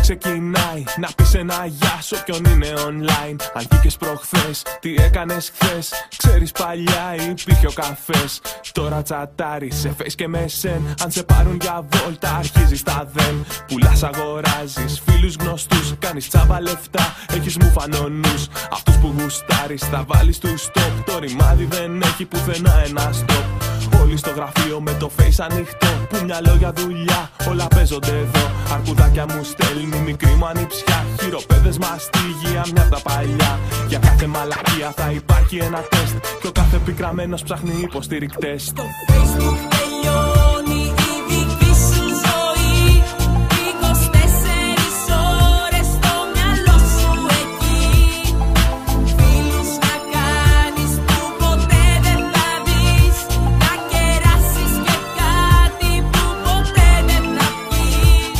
ξεκινάει να πεις ένα γεια σ' όποιον είναι online. Αν βγήκες προχθές, τι έκανες χθες? Ξέρεις παλιά υπήρχε ο καφές. Τώρα τσατάρεις σε face και με σεν. Αν σε πάρουν για βόλτα αρχίζεις τα δεν. Πουλάς, αγοράζεις φίλους γνωστούς. Κάνεις τσάμπα λεφτά, έχεις μουφανονούς. Αυτούς που γουστάρεις θα βάλεις του stop. Το ρημάδι δεν έχει πουθενά ένα stop. Όλοι στο γραφείο με το face ανοιχτό. Που μυαλό για δουλειά, όλα παίζονται εδώ. Αρκουδάκια μου στέλνει μικρή μου ανιψιά. Χειροπέδες μαστίγια, μια απ' τα παλιά. Για κάθε μαλακία θα υπάρχει ένα τεστ. Και ο κάθε πικραμένος ψάχνει υποστηρικτές. Στο Facebook τελειώνει η δική σου ζωή. 24 ώρες στο μυαλό σου εκεί. Φίλους να κάνεις που ποτέ δεν θα δεις. Να κεράσεις και κάτι που ποτέ δεν θα πεις.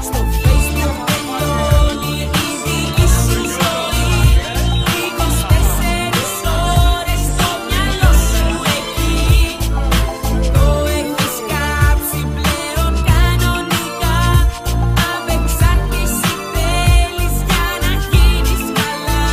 Στο Facebook τελειώνει η δική σου ζωή. 24 ώρες στο μυαλό σου εκεί. Το έχεις κάψει πλέον κανονικά. Απεξάρτηση θέλεις για να γίνεις καλά.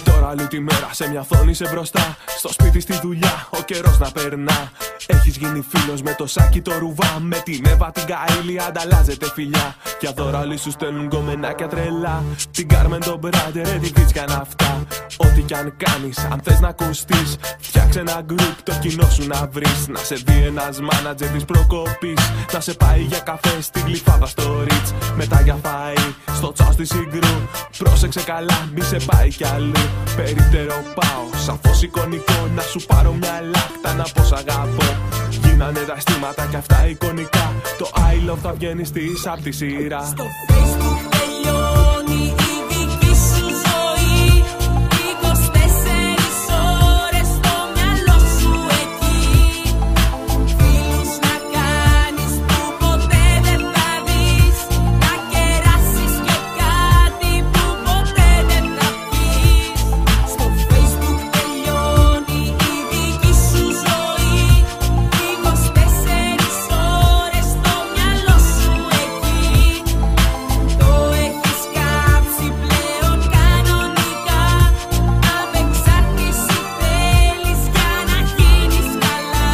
Τώρα όλη τη μέρα σε μια οθόνη σε μπροστά. Στο σπίτι, στη δουλειά, ο καιρός να περνά. Έχεις γίνει φίλος με το Σάκη το Ρουβά. Με την Εύα την Καΐλη ανταλλάζετε φιλιά. Για δώρα όλοι σου στέλνουν γκομενάκια τρελά. Την Κάρμεν τον Μπράντερ, τη βρίσκαν αυτά. Ό,τι κι αν κάνεις, αν θες να ακουστείς, φτιάξε ένα γκρουπ το κοινό σου να βρεις. Να σε δει ένας μάνατζερ της προκοπής. Να σε πάει για καφέ στην Γλυφάδα στο Ριτς. Μετά για φαΐ, στο τσάο στη Συγκρού. Πρόσεξε καλά, μη σε πάει κι αλλού. Περίπτερο πάω, σαφώς εικονικό. Να σου πάρω μια λάκτα να πω σ' αγαπώ. Γίνανε τα αισθήματα κι αυτά εικονικά. Το I love θα βγαίνει στις απ' τη σειρά. Στο Facebook τελειώνει η δική σου ζωή. 24 ώρες στο μυαλό σου εκεί. Φίλους να κάνεις που ποτέ δεν θα δεις. Να κεράσεις και κάτι που ποτέ δεν θα πεις. Στο Facebook τελειώνει η δική σου ζωή. 24 ώρες στο μυαλό σου εκεί. Το έχεις κάψει πλέον κανονικά. Απεξάρτηση θέλεις για να γίνεις καλά.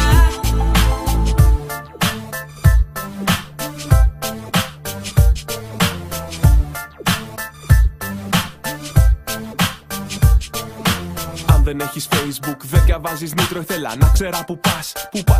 Αν δεν έχεις Facebook, δεν διαβάζεις νήτρο. Ήθελα να ξέρα που πας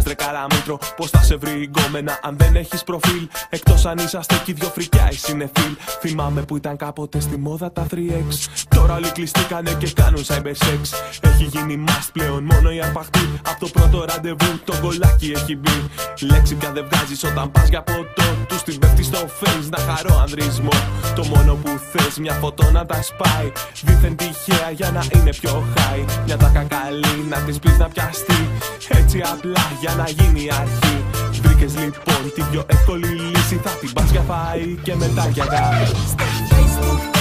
ρε καραμήτρο. Πώς θα σε βρει η γκόμενα αν δεν έχεις προφίλ. Εκτός αν είσαστε κι δυο φρικιά οι συνεφίλ. Θυμάμαι που ήταν κάποτε στη μόδα τα 3X. Τώρα όλοι κλειστήκανε και κάνουν cybersex. Έχει γίνει must πλέον μόνο η αρπαχτή. Απ' το πρώτο ραντεβού το γκολάκι έχει μπει. Λέξη πια δεν βγάζεις όταν πας για ποτό. Τους την πέφτει στο face να χαρώ ανδρισμό. Το μόνο που θες μια φωτό να τα σπάει. Δίθεν τυχαία για να είναι πιο high. Μια τάκα καλή να της πεις να πιαστεί. Έτσι απλά για να γίνει αρχή. Βρήκες λοιπόν την πιο εύκολη λύση. Θα την πας για φαΐ και μετά για γάμο. Στο Facebook